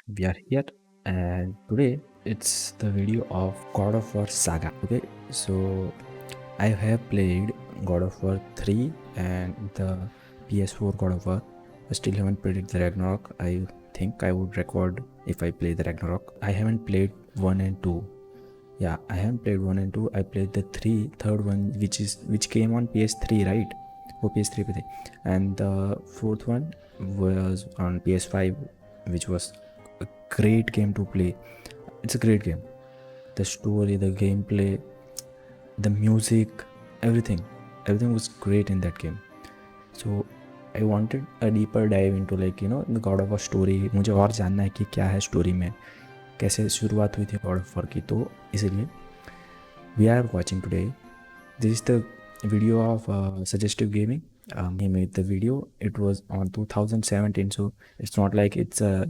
we are here, and today it's the video of God of War saga. Okay, so I have played God of War 3 and the PS4 God of War. I still haven't played the Ragnarok. I think I would record if I play the Ragnarok. I haven't played 1 and 2. Yeah, I haven't played 1 and 2. I played the third one, which came on PS3, right? For PS3 पे थे. And the fourth one was on PS5, which was a great game to play. It's a great game. The story, the gameplay, the music, everything was great in that game. So I wanted a deeper dive into the God of War story. मुझे और जानना है कि क्या है story में, कैसे शुरुआत हुई थी गॉड ऑफ वॉर की. तो इसलिए we are watching today. This is the video of suggestive gaming. He made the video. It was on 2017, so it's not like it's a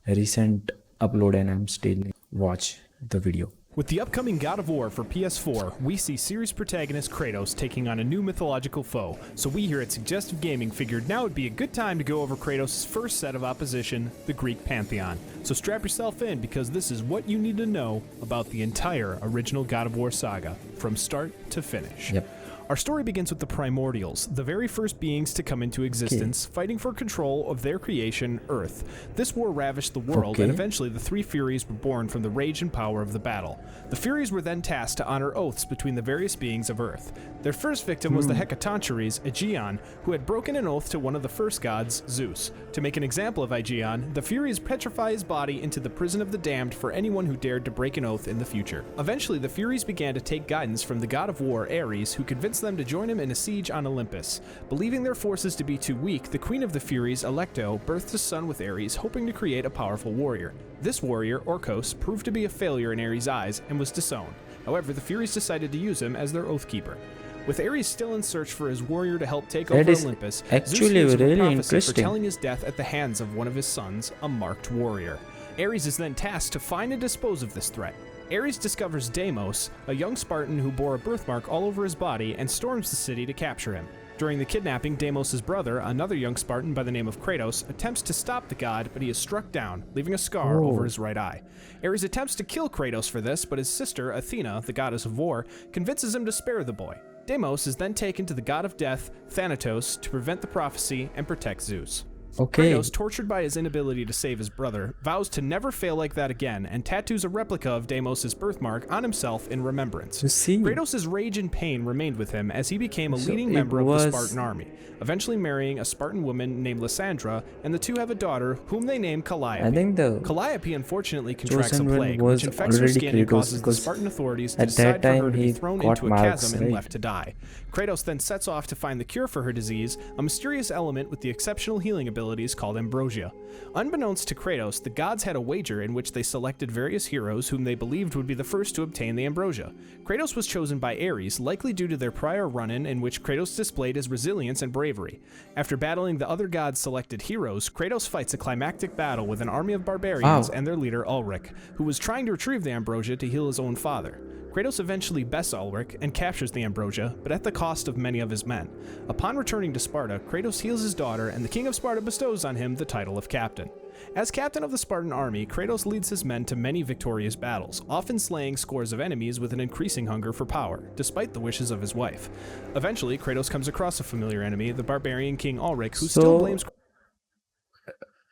recent upload and I'm still watch the video. With the upcoming God of War for PS4, we see series protagonist Kratos taking on a new mythological foe, so we here at Suggestive Gaming figured now would be a good time to go over Kratos' first set of opposition, the Greek Pantheon. So strap yourself in, because this is what you need to know about the entire original God of War saga, from start to finish. Yep. Our story begins with the Primordials, the very first beings to come into existence, fighting for control of their creation, Earth. This war ravished the world, and eventually the three Furies were born from the rage and power of the battle. The Furies were then tasked to honor oaths between the various beings of Earth. Their first victim was the Hecatoncheires, Aegeon, who had broken an oath to one of the first gods, Zeus. To make an example of Aegeon, the Furies petrify his body into the prison of the damned for anyone who dared to break an oath in the future. Eventually, the Furies began to take guidance from the god of war, Ares, who convinced them to join him in a siege on Olympus. Believing their forces to be too weak, the Queen of the Furies, Alecto, birthed a son with Ares, hoping to create a powerful warrior. This warrior, Orcos, proved to be a failure in Ares' eyes and was disowned. However, the Furies decided to use him as their oath keeper. With Ares still in search for his warrior to help take over Olympus, Zeus hears of a prophecy foretelling his death at the hands of one of his sons, a marked warrior. Ares is then tasked to find and dispose of this threat. Ares discovers Deimos, a young Spartan who bore a birthmark all over his body, and storms the city to capture him. During the kidnapping, Deimos' brother, another young Spartan by the name of Kratos, attempts to stop the god, but he is struck down, leaving a scar over his right eye. Ares attempts to kill Kratos for this, but his sister, Athena, the goddess of war, convinces him to spare the boy. Deimos is then taken to the god of death, Thanatos, to prevent the prophecy and protect Zeus. Kratos, tortured by his inability to save his brother, vows to never fail like that again and tattoos a replica of Deimos' birthmark on himself in remembrance. Kratos' rage and pain remained with him as he became a leading member of the Spartan army, eventually marrying a Spartan woman named Lysandra, and the two have a daughter whom they name Calliope. Calliope unfortunately contracts a plague, which infects her skin and causes the Spartan authorities to decide for her to be thrown into a chasm and left to die. Kratos then sets off to find the cure for her disease, a mysterious element with the exceptional healing abilities called ambrosia. Unbeknownst to Kratos, the gods had a wager in which they selected various heroes whom they believed would be the first to obtain the ambrosia. Kratos was chosen by Ares, likely due to their prior run-in in which Kratos displayed his resilience and bravery. After battling the other gods' selected heroes, Kratos fights a climactic battle with an army of barbarians and their leader Ulrich, who was trying to retrieve the ambrosia to heal his own father. Kratos eventually bests Ulrich and captures the ambrosia, but at the cost of many of his men. Upon returning to Sparta, Kratos heals his daughter, and the king of Sparta bestows on him the title of captain. As captain of the Spartan army, Kratos leads his men to many victorious battles, often slaying scores of enemies with an increasing hunger for power, despite the wishes of his wife. Eventually, Kratos comes across a familiar enemy, the barbarian king Ulrich, who still blames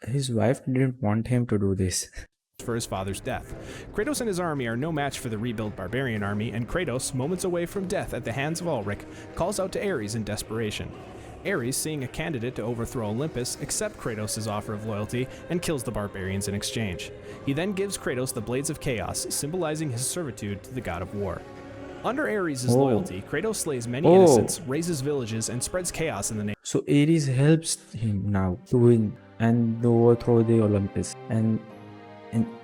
his wife didn't want him to do this. For his father's death. Kratos and his army are no match for the rebuilt barbarian army, and Kratos, moments away from death at the hands of Ulrich, calls out to Ares in desperation. Ares, seeing a candidate to overthrow Olympus, accepts Kratos' offer of loyalty and kills the barbarians in exchange. He then gives Kratos the Blades of Chaos, symbolizing his servitude to the god of war. Under Ares' loyalty, Kratos slays many innocents, razes villages, and spreads chaos in the nation. So Ares helps him now to win and overthrow the Olympus.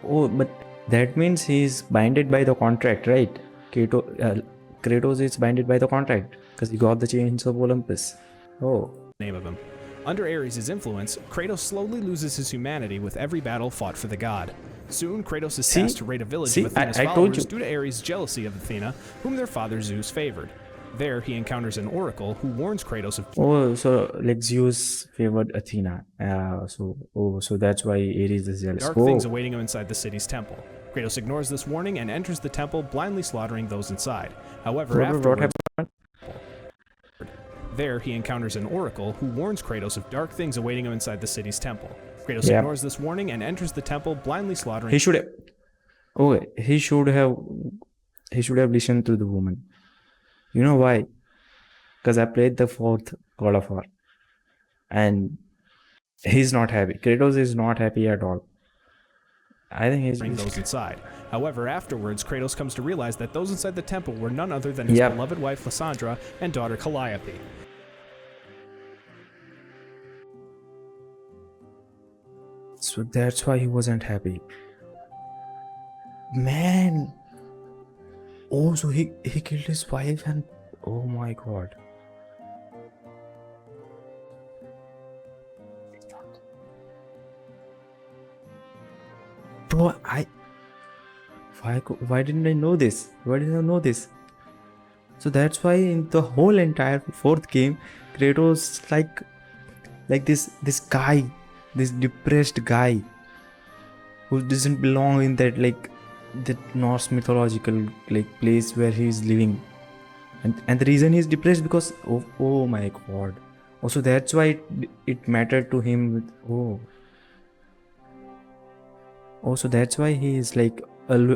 But that means he's binded by the contract, right? Kratos is binded by the contract because he got the chains of Olympus. Name of him. Under Ares' influence, Kratos slowly loses his humanity with every battle fought for the god. Soon, Kratos is tasked to raid a village with Athena's followers due to Ares' jealousy of Athena, whom their father Zeus favored. There, he encounters an oracle who warns Kratos of Oh, so like Zeus favored Athena. So that's why Ares is jealous. dark things awaiting him inside the city's temple. Kratos ignores this warning and enters the temple, blindly slaughtering those inside. However, What afterwards, happened? there he encounters an oracle who warns Kratos of dark things awaiting him inside the city's temple. Kratos Yeah. ignores this warning and enters the temple, blindly slaughtering. He should have. Oh, he should have. He should have listened to the woman. You know why? Because I played the fourth God of War, and he's not happy. Kratos is not happy at all. I think he's. those inside. However, afterwards, Kratos comes to realize that those inside the temple were none other than his Yep. beloved wife Lysandra and daughter Calliope. So that's why he wasn't happy. Man. Oh, so he killed his wife and oh my god. Bro, why didn't I know this? Why didn't I know this? So that's why in the whole entire fourth game, Kratos like this guy, this depressed guy who doesn't belong in that that Norse mythological place where he is living, and the reason he's depressed because oh my god. Also that's why it mattered to him with so that's why he is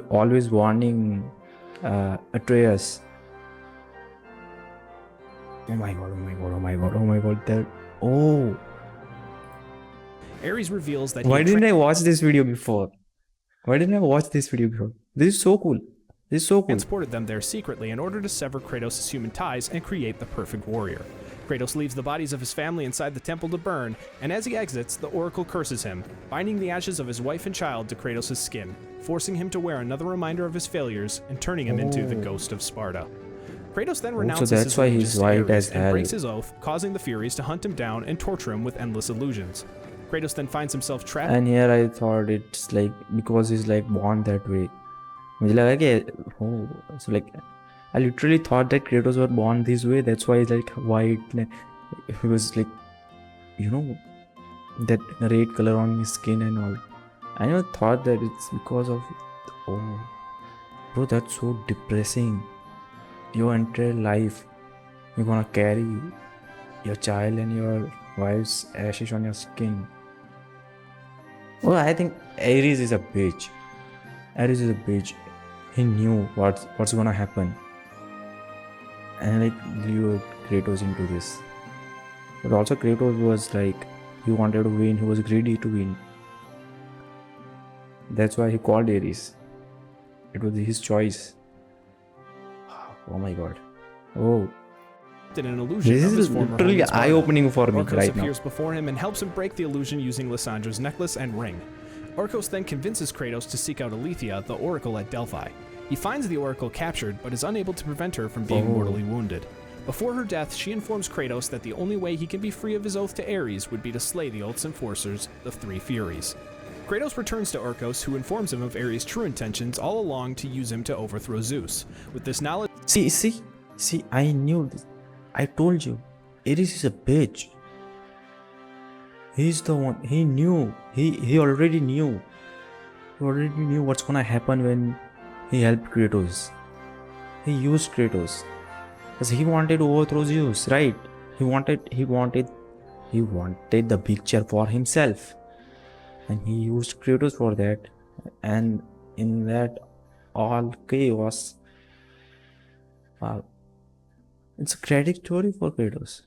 always warning Atreus. Oh my god. Ares reveals that Why didn't I watch this video before? This is so cool. transported them there secretly in order to sever Kratos' human ties and create the perfect warrior. Kratos leaves the bodies of his family inside the temple to burn, and as he exits, the oracle curses him, binding the ashes of his wife and child to Kratos' skin, forcing him to wear another reminder of his failures and turning him into the ghost of Sparta. Kratos then renounces that's his why allegiance he's to white Ares as and hell. breaks his oath, causing the Furies to hunt him down and torture him with endless illusions. Kratos then finds himself trapped. And here I thought it's because he's born that way. मुझे लगा कि so I literally thought that Kratos was born this way. That's why he's white. He was that red color on his skin and all. I never thought that it's because of bro, that's so depressing. Your entire life you're gonna carry your child and your wife's ashes on your skin. Well, I think Ares is a bitch. He knew what's gonna happen and lured Kratos into this. But also Kratos was he wanted to win. He was greedy to win. That's why he called Ares. It was his choice. Oh my god. Oh. In an illusion This of his is former literally home in Sparta. eye-opening for me Orcos right now. appears before him and helps him break the illusion using Lysandra's necklace and ring. Orcos then convinces Kratos to seek out Aletheia, the oracle at Delphi. He finds the oracle captured, but is unable to prevent her from being mortally wounded. Before her death, she informs Kratos that the only way he can be free of his oath to Ares would be to slay the Oath's enforcers, the Three Furies. Kratos returns to Orcos, who informs him of Ares' true intentions all along to use him to overthrow Zeus. With this knowledge, See, I knew this. I told you, Ares is a bitch. He's the one. He knew. He already knew. He already knew what's gonna happen when he helped Kratos. He used Kratos because he wanted to overthrow Zeus, right? He wanted the picture for himself, and he used Kratos for that. And in that all chaos, it's a tragic story for Kratos.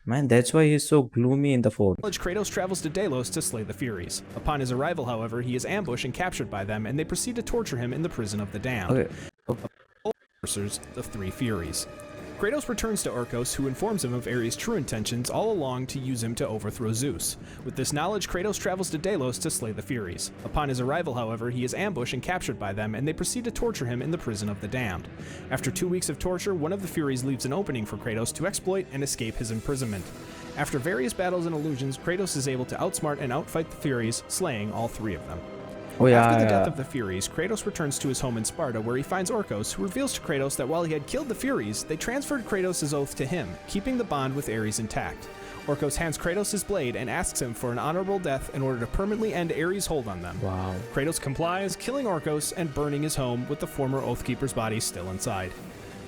Man, that's why he's so gloomy in the fourth. Kratos travels to Delos to slay the Furies. Upon his arrival, however, he is ambushed and captured by them, and they proceed to torture him in the prison of the damned. The Three Furies. Kratos returns to Orcos, who informs him of Ares' true intentions all along to use him to overthrow Zeus. With this knowledge, Kratos travels to Delos to slay the Furies. Upon his arrival, however, he is ambushed and captured by them, and they proceed to torture him in the prison of the damned. After 2 weeks of torture, one of the Furies leaves an opening for Kratos to exploit and escape his imprisonment. After various battles and illusions, Kratos is able to outsmart and outfight the Furies, slaying all three of them. Oh After yeah, the death yeah. of the Furies, Kratos returns to his home in Sparta where he finds Orcos, who reveals to Kratos that while he had killed the Furies, they transferred Kratos' oath to him, keeping the bond with Ares intact. Orcos hands Kratos his blade and asks him for an honorable death in order to permanently end Ares' hold on them. Wow. Kratos complies, killing Orcos and burning his home with the former Oathkeeper's body still inside.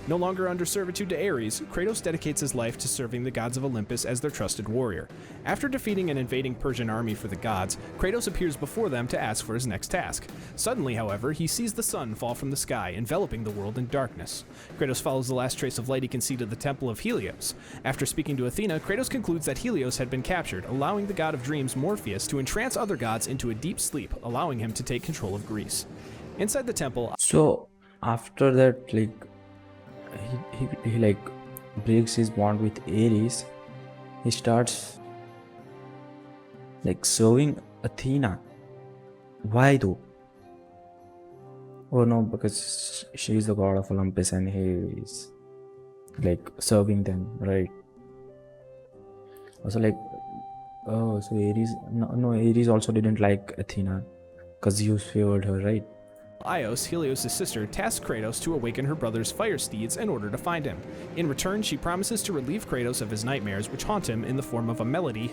No longer under servitude to Ares, Kratos dedicates his life to serving the gods of Olympus as their trusted warrior. After defeating an invading Persian army for the gods, Kratos appears before them to ask for his next task. Suddenly, however, he sees the sun fall from the sky, enveloping the world in darkness. Kratos follows the last trace of light he can see to the temple of Helios. After speaking to Athena, Kratos concludes that Helios had been captured, allowing the god of dreams Morpheus to entrance other gods into a deep sleep, allowing him to take control of Greece. Inside the temple, So after that, like he like breaks his bond with Ares. He starts like serving Athena. Why though? Oh no, because she is the god of Olympus and he is like serving them, right? Also like, oh, so Ares, no, Ares also didn't like Athena because Zeus favored her, right? Ios, Helios' sister, tasks Kratos to awaken her brother's fire steeds in order to find him. In return, she promises to relieve Kratos of his nightmares, which haunt him in the form of a melody.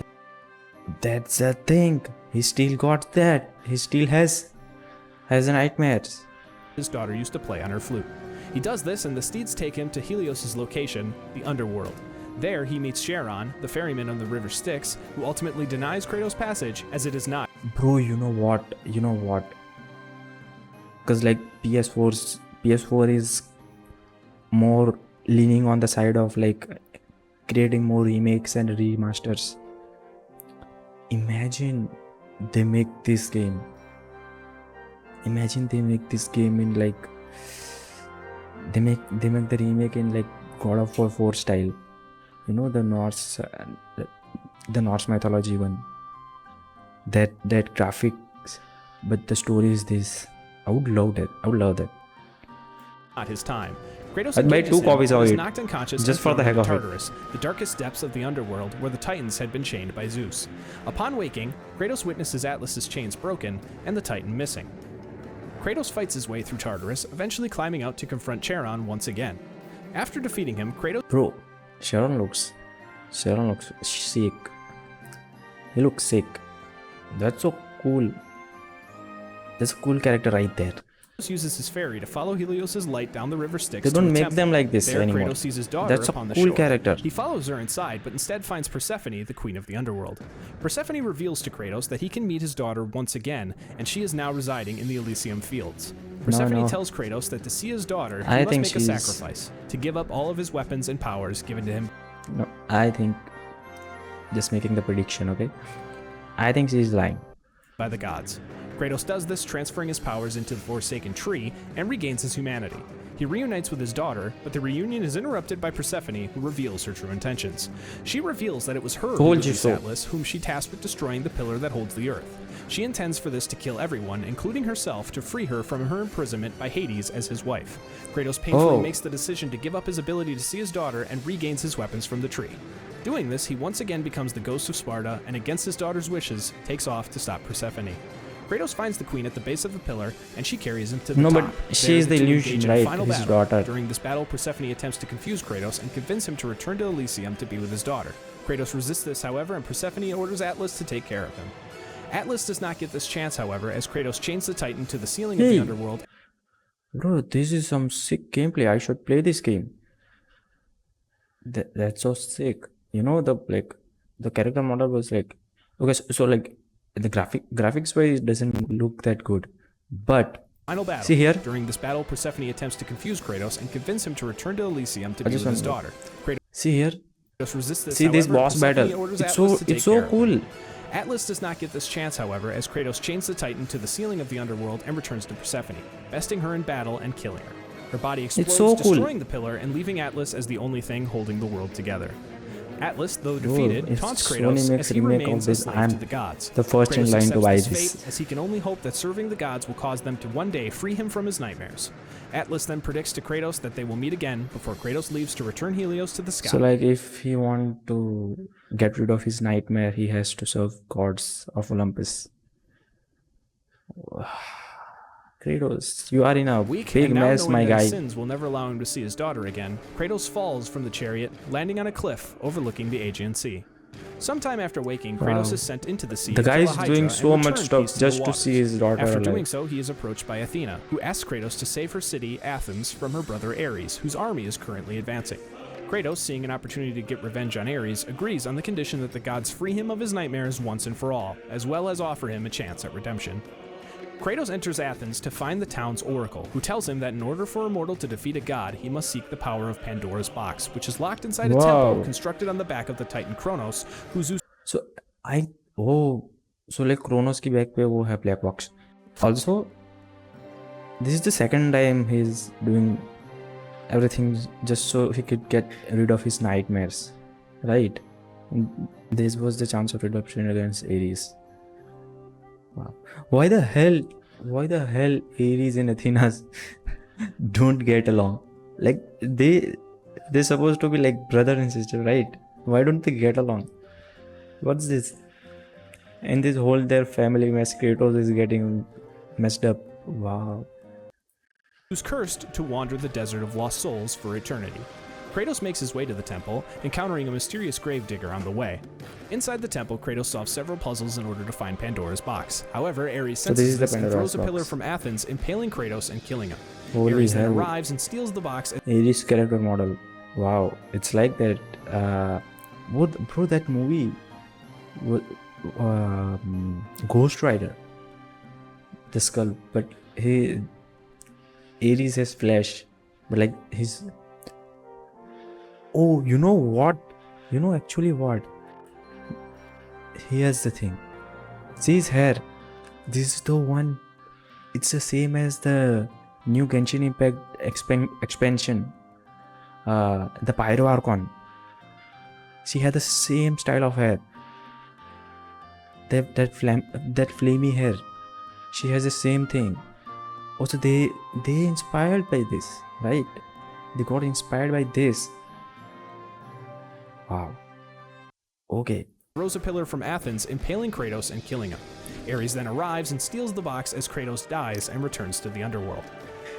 That's the thing. He still got that. He still has nightmares. His daughter used to play on her flute. He does this, and the steeds take him to Helios' location, the underworld. There, he meets Charon, the ferryman on the river Styx, who ultimately denies Kratos' passage, as it is not. Bro, you know what? Because like PS4 is more leaning on the side of like creating more remakes and remasters. Imagine they make this game. Imagine they make this game in like they make the remake in like God of War 4 style. You know, the Norse mythology one. That graphics, but the story is this. I would love that. Not his time. Kratos I'd buy engages 2 copies him, of but is it, knocked unconscious just and for the thrown heck into of it. Tartarus, the darkest depths of the underworld where the Titans had been chained by Zeus. Upon waking, Kratos witnesses Atlas's chains broken and the Titan missing. Kratos fights his way through Tartarus, eventually climbing out to confront Charon once again. After defeating him, Kratos Bro, Sharon looks sick. He looks sick. That's so cool. That's a cool character right there. uses his ferry to follow Helios' light down the river Styx. They don't to a make temple. them like this there, anymore. Kratos sees his daughter That's a upon the cool shore. character. He follows her inside, but instead finds Persephone, the queen of the underworld. Persephone reveals to Kratos that he can meet his daughter once again, and she is now residing in the Elysium fields. Persephone no. tells Kratos that to see his daughter, he I must think make a she's- sacrifice, to give up all of his weapons and powers given to him No, I think just making the prediction, okay? I think she's lying. by the gods. Kratos does this, transferring his powers into the Forsaken Tree, and regains his humanity. He reunites with his daughter, but the reunion is interrupted by Persephone, who reveals her true intentions. She reveals that it was her who Told you released so. Atlas, whom she tasked with destroying the pillar that holds the earth. She intends for this to kill everyone, including herself, to free her from her imprisonment by Hades as his wife. Kratos painfully makes the decision to give up his ability to see his daughter and regains his weapons from the tree. Doing this, he once again becomes the ghost of Sparta and, against his daughter's wishes, takes off to stop Persephone. Kratos finds the queen at the base of the pillar, and she carries him to the No, top. but she There, is the two illusion, engage in a right? final His battle. daughter. During this battle, Persephone attempts to confuse Kratos and convince him to return to Elysium to be with his daughter. Kratos resists this, however, and Persephone orders Atlas to take care of him. Atlas does not get this chance, however, as Kratos chains the Titan to the ceiling of the Hey. underworld. Bro, this is some sick gameplay. I should play this game. That's so sick. You know, the character model was like, okay, so like the graphics wise it doesn't look that good, but Final battle. See here? During this battle, Persephone attempts to confuse Kratos and convince him to return to Elysium to I be with just his want- daughter. Kratos see here, resists this, see this however, boss Persephone battle. orders It's Atlas to take it's so care of him. cool. Atlas does not get this chance, however, as Kratos chains the Titan to the ceiling of the underworld and returns to Persephone, besting her in battle and killing her. Her body explodes, so cool. destroying the pillar and leaving Atlas as the only thing holding the world together. Atlas, though defeated, if taunts Sony Kratos makes as he remake of remains a this, slave I'm to the gods. the first in Kratos line to accepts buy this this. fate, as he can only hope that serving the gods will cause them to one day free him from his nightmares. Atlas then predicts to Kratos that they will meet again before Kratos leaves to return Helios to the sky. So like if he want to get rid of his nightmare, he has to serve gods of Olympus. Kratos, you are in a Weak big and now mess, knowing my that his guy. sins will never allow him to see his daughter again, Kratos falls from the chariot, landing on a cliff overlooking the Aegean Sea. Sometime after waking, Kratos Wow. is sent into the sea The to guy kill a is hydra doing and so much return stuff peace to just the to waters. see his daughter After alive. doing so, he is approached by Athena, who asks Kratos to save her city, Athens, from her brother Ares, whose army is currently advancing. Kratos, seeing an opportunity to get revenge on Ares, agrees on the condition that the gods free him of his nightmares once and for all, as well as offer him a chance at redemption. Kratos enters Athens to find the town's oracle, who tells him that in order for a mortal to defeat a god, he must seek the power of Pandora's box, which is locked inside a temple constructed on the back of the titan Kronos, who Zeus. So I so like Kronos की back पे वो है black box. Also, this is the second time he's doing everything just so he could get rid of his nightmares, right? And this was the chance of redemption against Ares. Wow. Why the hell Ares and Athena's don't get along? Like they're supposed to be like brother and sister, right? Why don't they get along? What's this? And this whole their family mess, Kratos is getting messed up. Wow. Who's cursed to wander the desert of lost souls for eternity. Kratos makes his way to the temple, encountering a mysterious gravedigger on the way. Inside the temple, Kratos solves several puzzles in order to find Pandora's box. However, Ares senses this and throws a pillar from Athens, impaling Kratos and killing him. Ares then arrives and steals the box. Ares character model. Wow, it's like that. Bro, that movie, Ghost Rider, the skull, but Ares has flesh, but like his. Oh, you know what? Actually what? Here's the thing. See his hair. This is the one. It's the same as the new Genshin Impact expansion. The Pyro Archon. She had the same style of hair. That flamey hair. She has the same thing. Also, they inspired by this, right? They got inspired by this. Wow. Okay. Throws a pillar from Athens, impaling Kratos and killing him. Ares then arrives and steals the box as Kratos dies and returns to the underworld.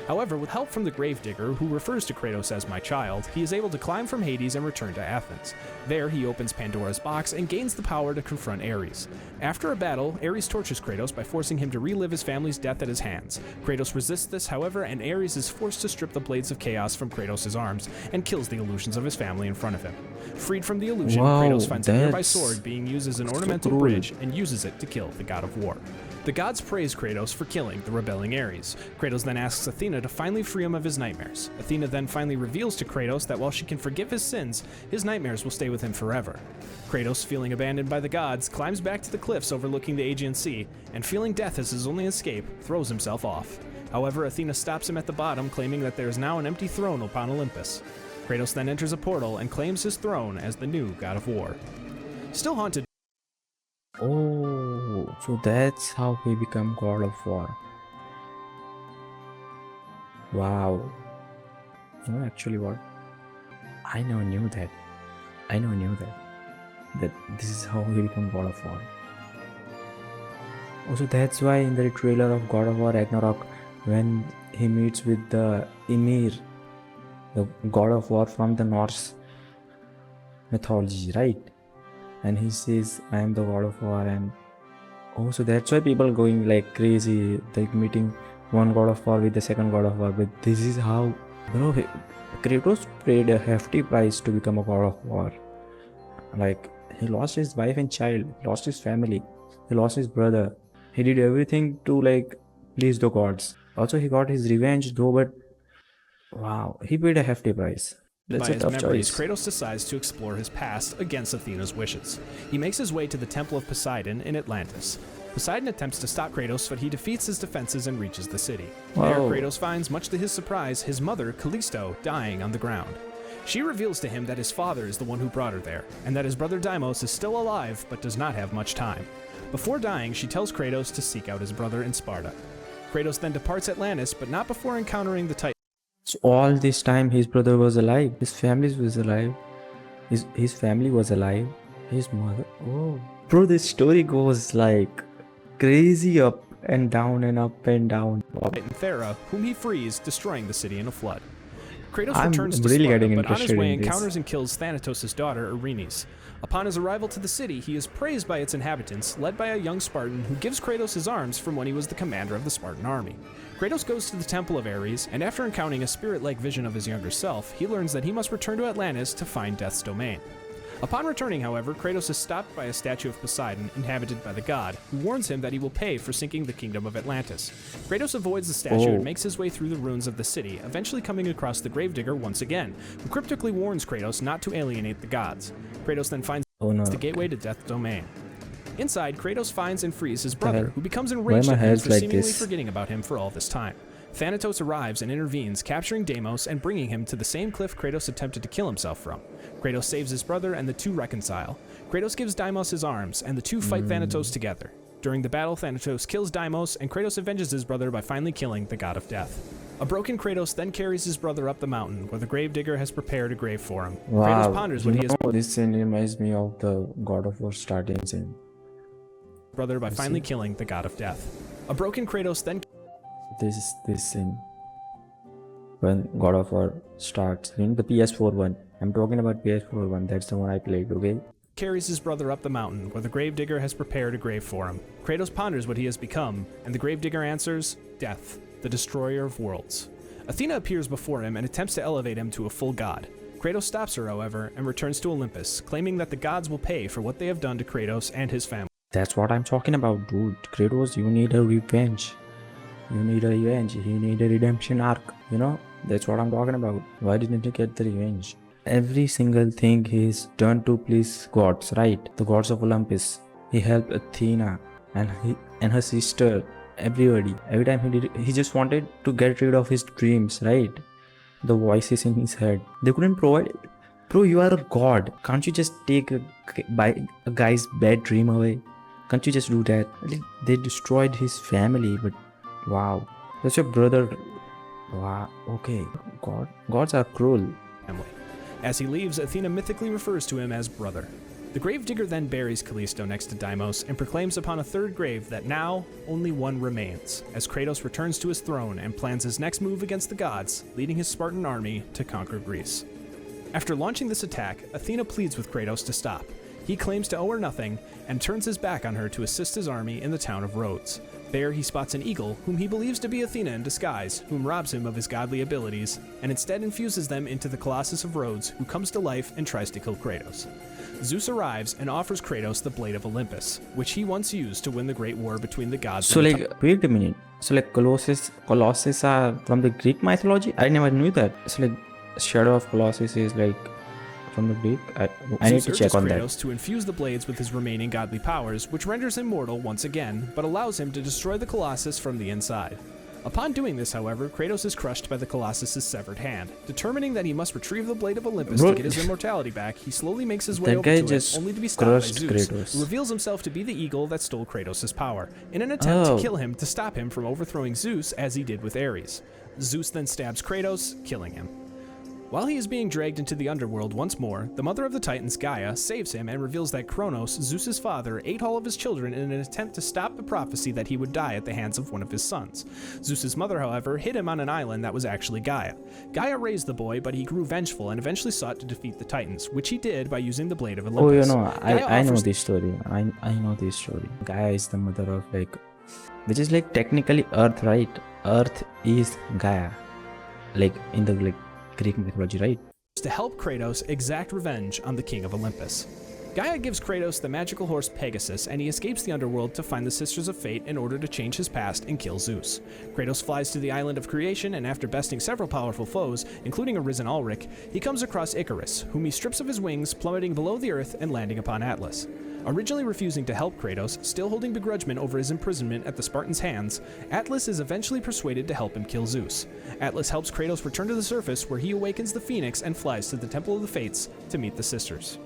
However, with help from the gravedigger, who refers to Kratos as my child, he is able to climb from Hades and return to Athens. There, he opens Pandora's box and gains the power to confront Ares. After a battle, Ares tortures Kratos by forcing him to relive his family's death at his hands. Kratos resists this, however, and Ares is forced to strip the Blades of Chaos from Kratos' arms and kills the illusions of his family in front of him. Freed from the illusion, Kratos finds a nearby sword being used as an ornamental bridge and uses it to kill the god of war. The gods praise Kratos for killing the rebelling Ares. Kratos then asks Athena to finally free him of his nightmares. Athena then finally reveals to Kratos that while she can forgive his sins, his nightmares will stay with him forever. Kratos, feeling abandoned by the gods, climbs back to the cliffs overlooking the Aegean Sea, and feeling death as his only escape, throws himself off. However, Athena stops him at the bottom, claiming that there is now an empty throne upon Olympus. Kratos then enters a portal and claims his throne as the new god of war. Still haunted. Oh, so that's how he become God of War. Wow. Actually what? I never knew that. That this is how he become God of War. Also, that's why in the trailer of God of War Ragnarok, when he meets with the Ymir, the God of War from the Norse mythology, right? And he says, I am the God of War, and so that's why people going like crazy, like meeting one God of War with the second God of War. But this is how, Kratos paid a hefty price to become a God of War. Like, he lost his wife and child, lost his family, he lost his brother. He did everything to like please the gods. Also, he got his revenge though, but wow, he paid a hefty price. That's by a his tough memories, choice. Kratos decides to explore his past against Athena's wishes. He makes his way to the Temple of Poseidon in Atlantis. Poseidon attempts to stop Kratos, but he defeats his defenses and reaches the city. There, Kratos finds, much to his surprise, his mother, Callisto, dying on the ground. She reveals to him that his father is the one who brought her there, and that his brother Deimos is still alive but does not have much time. Before dying, she tells Kratos to seek out his brother in Sparta. Kratos then departs Atlantis, but not before encountering the Titan. So all this time his brother was alive, his family was alive, his family was alive, his mother. Oh, bro, this story goes like crazy up and down and up and down. Wow. Titan Thera, whom he frees, destroying the city in a flood. Kratos I'm returns to really Sparta, getting but on his interested way in this. encounters and kills Thanatos' daughter, Erinyes. Upon his arrival to the city, he is praised by its inhabitants, led by a young Spartan who gives Kratos his arms from when he was the commander of the Spartan army. Kratos goes to the temple of Ares, and after encountering a spirit-like vision of his younger self, he learns that he must return to Atlantis to find Death's domain. Upon returning, however, Kratos is stopped by a statue of Poseidon, inhabited by the god, who warns him that he will pay for sinking the kingdom of Atlantis. Kratos avoids the statue and makes his way through the ruins of the city, eventually coming across the Gravedigger once again, who cryptically warns Kratos not to alienate the gods. Kratos then finds the gateway to Death's domain. Inside, Kratos finds and frees his brother, who becomes enraged at him for seemingly forgetting about him for all this time. Thanatos arrives and intervenes, capturing Deimos and bringing him to the same cliff Kratos attempted to kill himself from. Kratos saves his brother and the two reconcile. Kratos gives Deimos his arms, and the two fight Thanatos together. During the battle, Thanatos kills Deimos, and Kratos avenges his brother by finally killing the god of death. A broken Kratos then carries his brother up the mountain, where the Gravedigger has prepared a grave for him. Wow. Kratos ponders what he has This scene reminds me of the God of War starting scene. Brother by finally killing the god of death. A broken Kratos then This is this scene when God of War starts in the PS4 one. I'm talking about PS4 one. That's the one I played. Okay. carries his brother up the mountain, where the Gravedigger has prepared a grave for him. Kratos ponders what he has become, and the Gravedigger answers, Death, the destroyer of worlds. Athena appears before him and attempts to elevate him to a full god. Kratos stops her, however, and returns to Olympus, claiming that the gods will pay for what they have done to Kratos and his family. That's what I'm talking about, dude. Kratos, you need a revenge. You need a revenge. You need a redemption arc. You know? That's what I'm talking about. Why didn't he get the revenge? Every single thing he's done to please gods, right? The gods of Olympus. He helped Athena and her sister. Everybody. Every time he did, he just wanted to get rid of his dreams, right? The voices in his head. They couldn't provide it. Bro, you are a god. Can't you just take a guy's bad dream away? Can't you just do that? They destroyed his family, but wow. That's your brother. Wow. Okay. Gods are cruel. As he leaves, Athena mythically refers to him as brother. The Gravedigger then buries Callisto next to Deimos and proclaims upon a third grave that now only one remains, as Kratos returns to his throne and plans his next move against the gods, leading his Spartan army to conquer Greece. After launching this attack, Athena pleads with Kratos to stop. He claims to owe her nothing and turns his back on her to assist his army in the town of Rhodes. There he spots an eagle, whom he believes to be Athena in disguise, whom robs him of his godly abilities, and instead infuses them into the Colossus of Rhodes, who comes to life and tries to kill Kratos. Zeus arrives and offers Kratos the Blade of Olympus, which he once used to win the great war between the gods. So wait a minute. So Colossus are from the Greek mythology? I never knew that. So Shadow of Colossus is from the Greek? I need to check on Kratos that. to infuse the blades with his remaining godly powers, which renders him mortal once again, but allows him to destroy the Colossus from the inside. Upon doing this, however, Kratos is crushed by the Colossus' severed hand. Determining that he must retrieve the Blade of Olympus to get his immortality back, he slowly makes his way over to it, only to be stopped by Zeus, who reveals himself to be the eagle that stole Kratos' power, in an attempt to kill him to stop him from overthrowing Zeus as he did with Ares. Zeus then stabs Kratos, killing him. While he is being dragged into the underworld once more, the mother of the Titans, Gaia, saves him and reveals that Kronos, Zeus's father, ate all of his children in an attempt to stop the prophecy that he would die at the hands of one of his sons. Zeus's mother, however, hid him on an island that was actually Gaia. Gaia raised the boy, but he grew vengeful and eventually sought to defeat the Titans, which he did by using the Blade of Olympus. I know this story. I know this story. Gaia is the mother of which is technically Earth, right? Earth is Gaia, in the Greek mythology, right? To help Kratos exact revenge on the king of Olympus. Gaia gives Kratos the magical horse Pegasus, and he escapes the underworld to find the Sisters of Fate in order to change his past and kill Zeus. Kratos flies to the island of creation, and after besting several powerful foes, including a risen Ulrich, he comes across Icarus, whom he strips of his wings, plummeting below the earth and landing upon Atlas. Originally refusing to help Kratos, still holding begrudgment over his imprisonment at the Spartans' hands, Atlas is eventually persuaded to help him kill Zeus. Atlas helps Kratos return to the surface, where he awakens the Phoenix and flies to the Temple of the Fates to meet the sisters.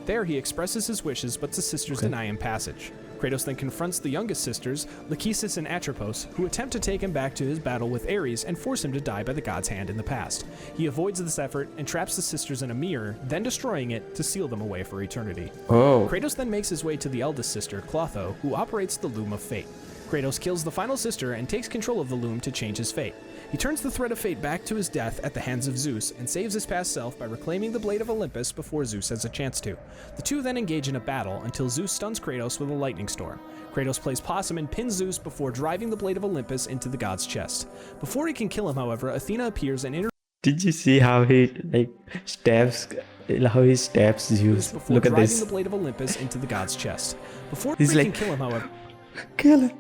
There he expresses his wishes, but the sisters deny him passage. Kratos then confronts the youngest sisters, Lachesis and Atropos, who attempt to take him back to his battle with Ares and force him to die by the god's hand in the past. He avoids this effort and traps the sisters in a mirror, then destroying it to seal them away for eternity. Kratos then makes his way to the eldest sister, Clotho, who operates the Loom of Fate. Kratos kills the final sister and takes control of the loom to change his fate. He turns the thread of fate back to his death at the hands of Zeus and saves his past self by reclaiming the blade of Olympus before Zeus has a chance to. The two then engage in a battle until Zeus stuns Kratos with a lightning storm. Kratos plays possum and pins Zeus before driving the blade of Olympus into the god's chest. Before he can kill him, however, Athena appears and Did you see how he stabs Zeus? Look at this. the blade of Olympus into the god's chest. Before He's he like, can kill him, however, kill him.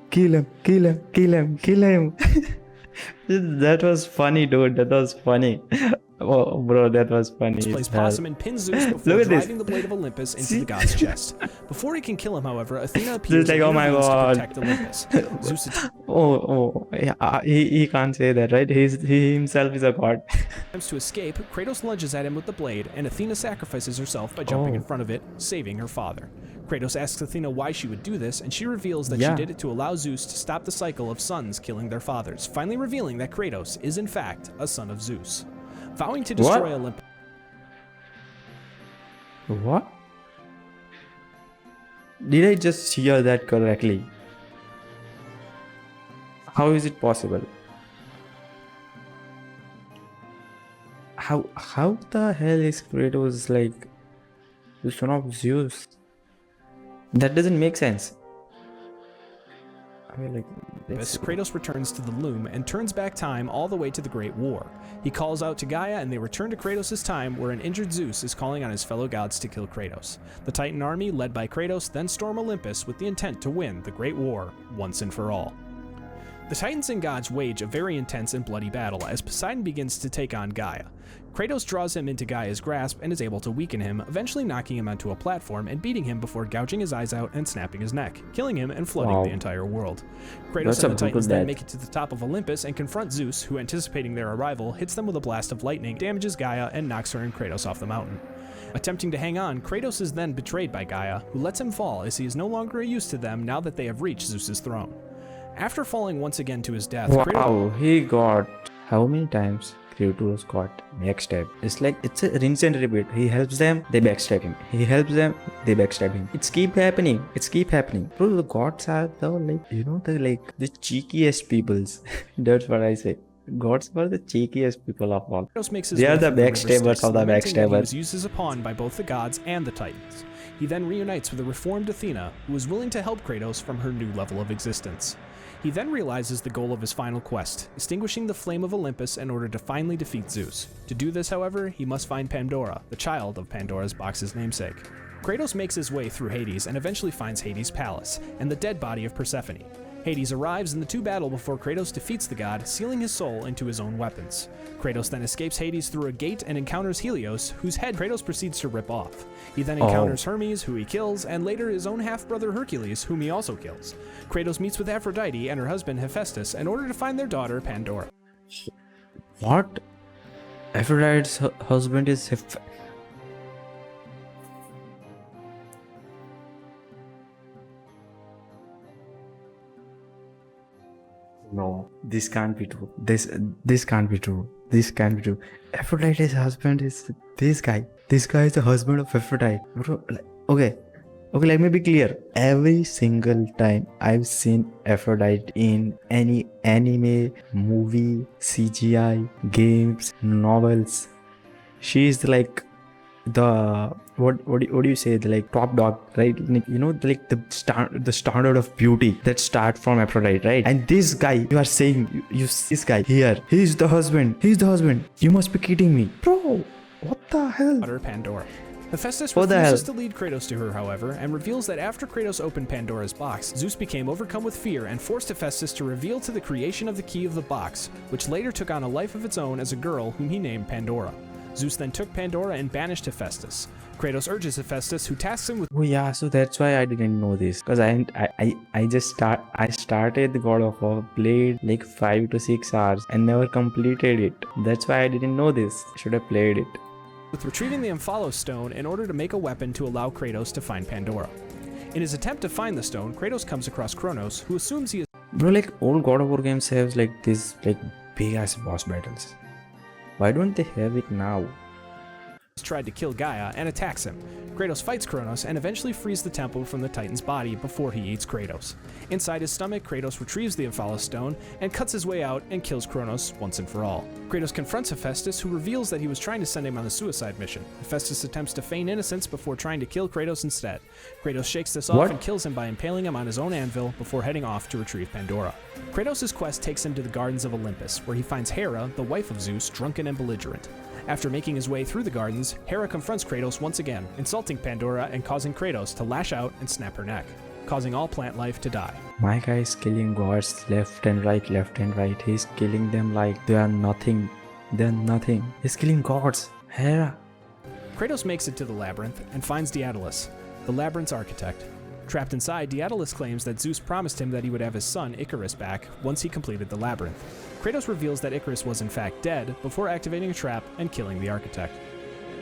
That was funny, dude. That was funny. Oh, bro, that was funny. plays possum and pins Zeus before driving the blade of Olympus into the god's chest. Before he can kill him, however, Athena appears like, oh my to god. protect Olympus. Zeus Yeah, he can't say that, right? He himself is a god. attempts to escape. Kratos lunges at him with the blade, and Athena sacrifices herself by jumping in front of it, saving her father. Kratos asks Athena why she would do this, and she reveals that she did it to allow Zeus to stop the cycle of sons killing their fathers, finally revealing that Kratos is in fact a son of Zeus. Vowing to destroy Olympus. What? Did I just hear that correctly? How is it possible? How the hell is Kratos like the son of Zeus? That doesn't make sense. I mean, Kratos returns to the loom and turns back time all the way to the Great War. He calls out to Gaia and they return to Kratos' time where an injured Zeus is calling on his fellow gods to kill Kratos. The Titan army, led by Kratos, then storm Olympus with the intent to win the Great War once and for all. The Titans and gods wage a very intense and bloody battle as Poseidon begins to take on Gaia. Kratos draws him into Gaia's grasp and is able to weaken him, eventually knocking him onto a platform and beating him before gouging his eyes out and snapping his neck, killing him and flooding the entire world. Kratos and the Titans then make it to the top of Olympus and confront Zeus, who, anticipating their arrival, hits them with a blast of lightning, damages Gaia, and knocks her and Kratos off the mountain. Attempting to hang on, Kratos is then betrayed by Gaia, who lets him fall as he is no longer a use to them now that they have reached Zeus's throne. After falling once again to his death, he got how many times Kratos got backstabbed? It's like it's a rinse and repeat. He helps them, they backstab him. He helps them, they backstab him. It's keep happening. Bro, the gods are the cheekiest peoples. That's what I say. Gods were the cheekiest people of all. They are the backstabbers of the backstabbers. He was used as a pawn by both the gods and the Titans. He then reunites with a reformed Athena, who is willing to help Kratos from her new level of existence. He then realizes the goal of his final quest, extinguishing the flame of Olympus in order to finally defeat Zeus. To do this, however, he must find Pandora, the child of Pandora's box's namesake. Kratos makes his way through Hades and eventually finds Hades' palace, and the dead body of Persephone. Hades arrives and the two battle before Kratos defeats the god, sealing his soul into his own weapons. Kratos then escapes Hades through a gate and encounters Helios, whose head Kratos proceeds to rip off. He then encounters Hermes, who he kills, and later his own half-brother Hercules, whom he also kills. Kratos meets with Aphrodite and her husband Hephaestus in order to find their daughter Pandora. What? Aphrodite's husband is No, this can't be true. This can't be true. This can't be true. Aphrodite's husband is this guy. This guy is the husband of Aphrodite. Okay, let me be clear. Every single time I've seen Aphrodite in any anime, movie, CGI, games, novels, she is like the what do you say, the top dog, right? The standard of beauty that start from Aphrodite, right? And this guy, you are saying this guy here, he's the husband. You must be kidding me, bro. What the hell? Pandora. Hephaestus refuses to lead Kratos to her, however, and reveals that after Kratos opened Pandora's box, Zeus became overcome with fear and forced Hephaestus to reveal to the creation of the key of the box, which later took on a life of its own as a girl whom he named Pandora. Zeus then took Pandora and banished Hephaestus. Kratos urges Hephaestus, who tasks him with— Oh yeah, so that's why I didn't know this. Because I started the God of War, played like 5 to 6 hours and never completed it. That's why I didn't know this. Should have played it. With retrieving the Omphalos stone in order to make a weapon to allow Kratos to find Pandora. In his attempt to find the stone, Kratos comes across Kronos, who assumes he is— Bro, old God of War games have these big ass boss battles. Why don't they have it now? tried to kill Gaia and attacks him. Kratos fights Kronos and eventually frees the temple from the Titan's body before he eats Kratos. Inside his stomach, Kratos retrieves the Omphalos stone and cuts his way out and kills Kronos once and for all. Kratos confronts Hephaestus, who reveals that he was trying to send him on a suicide mission. Hephaestus attempts to feign innocence before trying to kill Kratos instead. Kratos shakes this off and kills him by impaling him on his own anvil before heading off to retrieve Pandora. Kratos' quest takes him to the gardens of Olympus, where he finds Hera, the wife of Zeus, drunken and belligerent. After making his way through the gardens, Hera confronts Kratos once again, insulting Pandora and causing Kratos to lash out and snap her neck, causing all plant life to die. My guy is killing gods left and right, left and right. He's killing them like they are nothing. They're nothing. He's killing gods. Hera. Kratos makes it to the labyrinth and finds Daedalus, the labyrinth's architect. Trapped inside, Daedalus claims that Zeus promised him that he would have his son Icarus back once he completed the labyrinth. Kratos reveals that Icarus was in fact dead before activating a trap and killing the architect.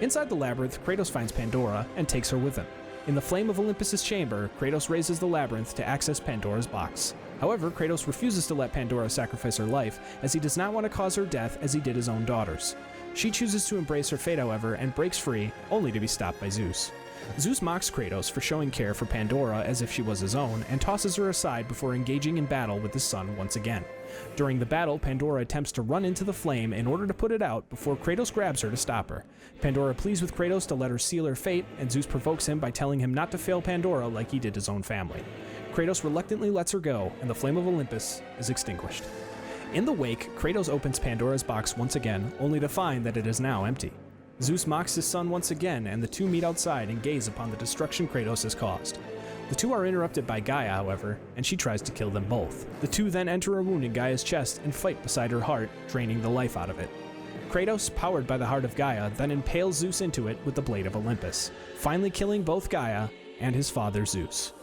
Inside the labyrinth, Kratos finds Pandora and takes her with him. In the flame of Olympus's chamber, Kratos raises the labyrinth to access Pandora's box. However, Kratos refuses to let Pandora sacrifice her life, as he does not want to cause her death as he did his own daughters. She chooses to embrace her fate, however, and breaks free, only to be stopped by Zeus. Zeus mocks Kratos for showing care for Pandora as if she was his own, and tosses her aside before engaging in battle with his son once again. During the battle, Pandora attempts to run into the flame in order to put it out before Kratos grabs her to stop her. Pandora pleads with Kratos to let her seal her fate, and Zeus provokes him by telling him not to fail Pandora like he did his own family. Kratos reluctantly lets her go, and the flame of Olympus is extinguished. In the wake, Kratos opens Pandora's box once again, only to find that it is now empty. Zeus mocks his son once again, and the two meet outside and gaze upon the destruction Kratos has caused. The two are interrupted by Gaia, however, and she tries to kill them both. The two then enter a wound in Gaia's chest and fight beside her heart, draining the life out of it. Kratos, powered by the heart of Gaia, then impales Zeus into it with the blade of Olympus, finally killing both Gaia and his father Zeus.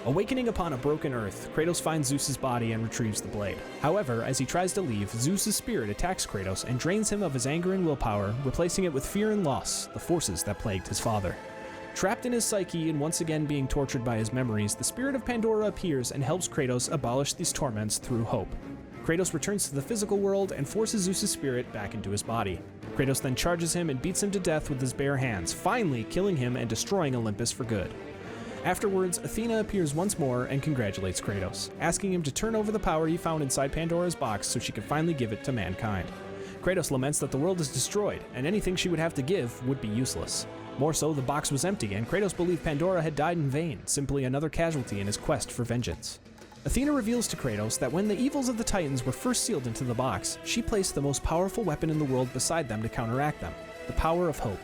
Awakening upon a broken earth, Kratos finds Zeus's body and retrieves the blade. However, as he tries to leave, Zeus's spirit attacks Kratos and drains him of his anger and willpower, replacing it with fear and loss, the forces that plagued his father. Trapped in his psyche and once again being tortured by his memories, the spirit of Pandora appears and helps Kratos abolish these torments through hope. Kratos returns to the physical world and forces Zeus's spirit back into his body. Kratos then charges him and beats him to death with his bare hands, finally killing him and destroying Olympus for good. Afterwards, Athena appears once more and congratulates Kratos, asking him to turn over the power he found inside Pandora's box so she could finally give it to mankind. Kratos laments that the world is destroyed, and anything she would have to give would be useless. More so, the box was empty, and Kratos believed Pandora had died in vain, simply another casualty in his quest for vengeance. Athena reveals to Kratos that when the evils of the Titans were first sealed into the box, she placed the most powerful weapon in the world beside them to counteract them, the power of hope.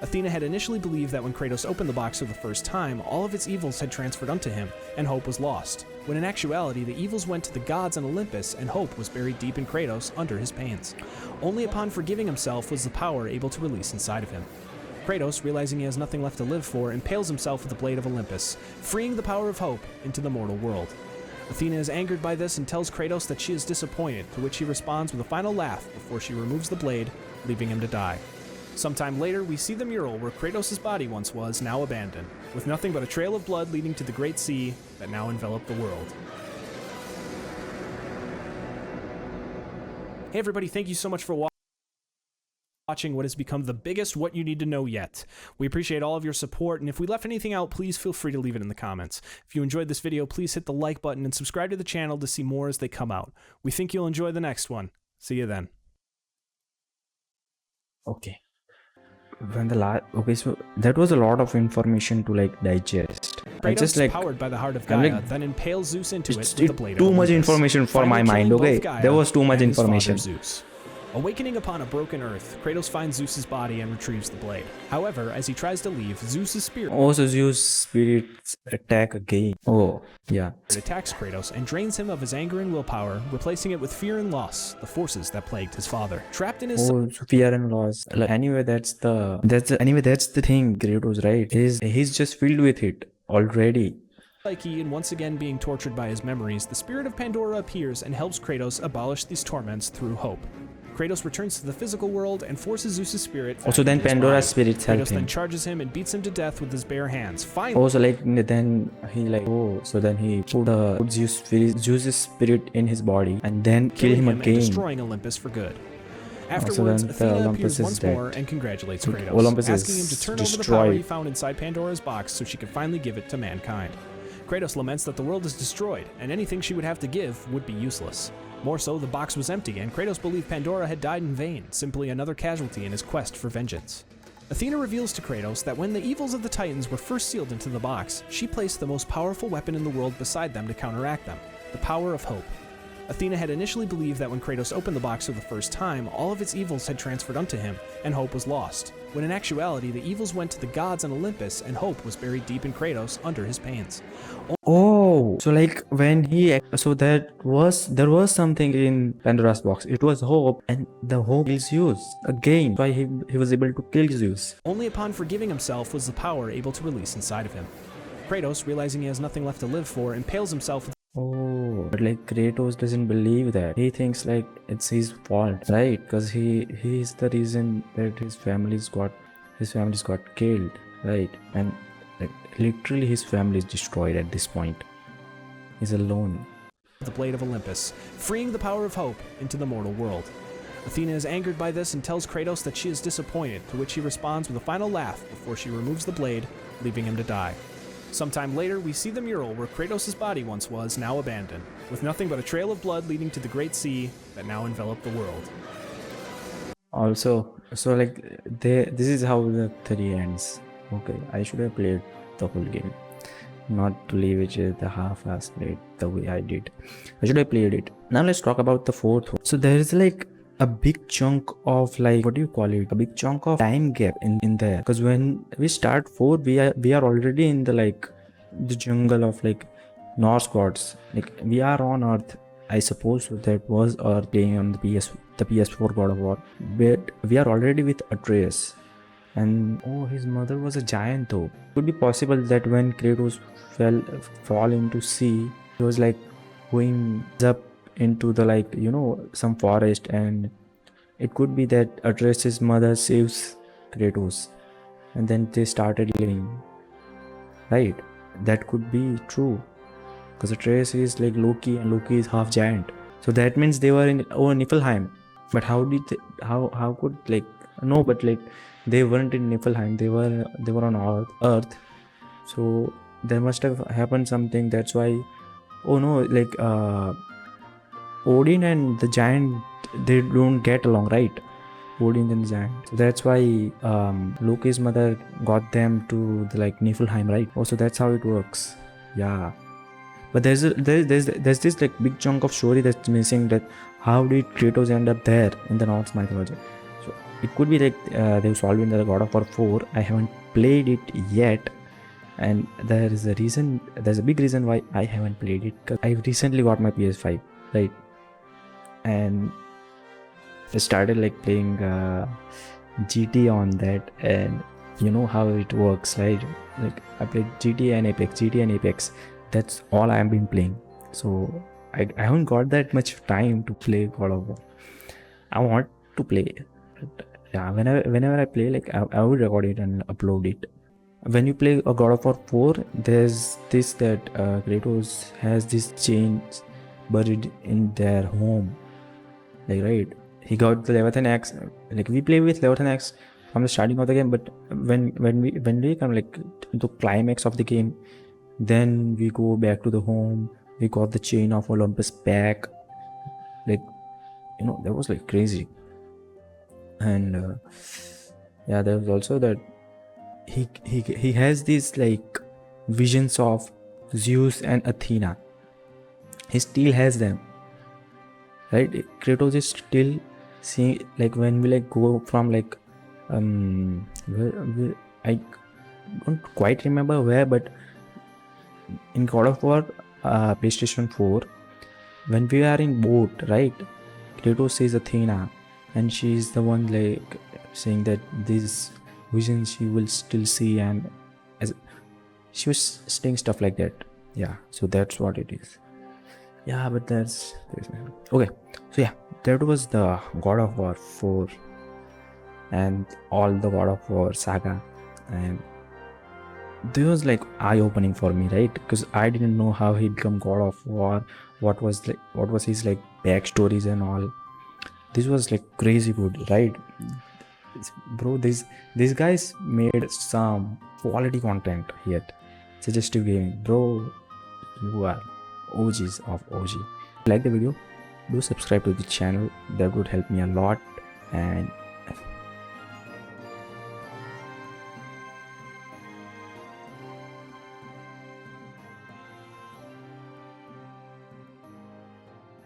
Athena had initially believed that when Kratos opened the box for the first time, all of its evils had transferred unto him, and hope was lost, when in actuality the evils went to the gods on Olympus and hope was buried deep in Kratos under his pains. Only upon forgiving himself was the power able to release inside of him. Kratos, realizing he has nothing left to live for, impales himself with the blade of Olympus, freeing the power of hope into the mortal world. Athena is angered by this and tells Kratos that she is disappointed, to which he responds with a final laugh before she removes the blade, leaving him to die. Sometime later, we see the mural where Kratos' body once was, now abandoned, with nothing but a trail of blood leading to the great sea that now enveloped the world. Hey everybody, thank you so much for watching what has become the biggest What You Need to Know yet. We appreciate all of your support, and if we left anything out, please feel free to leave it in the comments. If you enjoyed this video, please hit the like button and subscribe to the channel to see more as they come out. We think you'll enjoy the next one. See you then. Okay. Okay, so that was a lot of information to like digest. I just like powered by the heart of Gaia, then impales Zeus into it with the blade too of much Olympus, information for my mind. Okay, there was too much information. Awakening upon a broken earth, Kratos finds Zeus's body and retrieves the blade. However, as he tries to leave, Zeus's spirit also Zeus' spirits attack again. Oh, yeah. It attacks Kratos and drains him of his anger and willpower, replacing it with fear and loss, the forces that plagued his father. Trapped in his fear and loss. Like, anyway, that's the thing, Kratos, right? He's just filled with it already. Psyche, and once again being tortured by his memories, the spirit of Pandora appears and helps Kratos abolish these torments through hope. Kratos returns to the physical world and forces Zeus' spirit. Also, then Pandora's spirits help him. Kratos then charges him and beats him to death with his bare hands. Finally, also like then he like so then he put Zeus' spirit in his body and then kill him again, and destroying Olympus for good. Afterwards, then the Athena Olympus appears is once dead. more and congratulates So Kratos, Olympus asking him is to turn over the power he destroyed. found inside Pandora's box so she could finally give it to mankind. Kratos laments that the world is destroyed, and anything she would have to give would be useless. More so, the box was empty, and Kratos believed Pandora had died in vain, simply another casualty in his quest for vengeance. Athena reveals to Kratos that when the evils of the Titans were first sealed into the box, she placed the most powerful weapon in the world beside them to counteract them, the power of hope. Athena had initially believed that when Kratos opened the box for the first time, all of its evils had transferred unto him, and hope was lost, when in actuality the evils went to the gods on Olympus, and hope was buried deep in Kratos under his pains. Oh, so like when so there was something in Pandora's box. It was hope, and the hope kills Zeus again. Why he was able to kill Zeus? Only upon forgiving himself was the power able to release inside of him. Kratos, realizing he has nothing left to live for, impales himself with Oh, but like Kratos doesn't believe that. He thinks like it's his fault, right? Because he's the reason that his family's got killed, right? And like literally his family is destroyed at this point. He's alone. the blade of Olympus, freeing the power of hope into the mortal world. Athena is angered by this and tells Kratos that she is disappointed, to which he responds with a final laugh before she removes the blade, leaving him to die. Sometime later, we see the mural where Kratos' body once was, now abandoned, with nothing but a trail of blood leading to the great sea that now enveloped the world. Also, so like this is how the 3 ends. Okay, I should have played the whole game, not to leave it at the half-ass played the way I did. I should have played it. Now let's talk about the 4th one. So there is like a big chunk of like, what do you call it, a big chunk of time gap in there, because when we start 4, we are already in the like the jungle of like Norse gods. Like we are on Earth. I suppose that was Earth playing on the PS4 God of War, but we are already with Atreus. And oh, his mother was a giant though. Could be possible that when Kratos fall into sea, he was like going up into the like, you know, some forest, and it could be that Atreus' mother saves Kratos and then they started living, right? That could be true, because Atreus is like Loki and Loki is half giant, so that means they were in Niflheim. But how did how could like, no, but like they weren't in Niflheim, they were on Earth, so there must have happened something. That's why, oh no, like Odin and the giant, they don't get along, right? Odin and the giant. So that's why Loki's mother got them to the like Niflheim, right? Also, that's how it works. Yeah. But there's this like big chunk of story that's missing. That how did Kratos end up there in the Norse mythology? So it could be like they've solved in the God of War 4. I haven't played it yet, and there's a big reason why I haven't played it, because I recently got my PS5, right? And I started like playing GT on that, and you know how it works, right? Like I played GT and Apex. That's all I have been playing. So I haven't got that much time to play God of War. I want to play, but yeah, whenever I play, like I would record it and upload it. When you play a God of War 4, there's this that Kratos has this chains buried in their home. Like, right, he got the Leviathan axe. Like we play with Leviathan axe from the starting of the game, but when we come like to the climax of the game, then we go back to the home. We got the chain of Olympus back. Like, you know, that was like crazy. And yeah, there was also that he has these like visions of Zeus and Athena. He still has them, right? Kratos is still seeing, like when we like go from like where I don't quite remember where, but in God of War PlayStation 4, when we are in boat, right, Kratos sees Athena, and she is the one like saying that these visions she will still see, and as she was saying stuff like that. Yeah, so that's what it is. Yeah, but there's okay. So yeah, that was the God of War 4 and all the God of War saga, and this was like eye-opening for me, right? Because I didn't know how he'd become God of War, what was his like backstories and all. This was like crazy good, right? Bro, these guys made some quality content here. Suggestive gaming, bro. You are OGs of OG. Like the video, do subscribe to the channel. That would help me a lot. And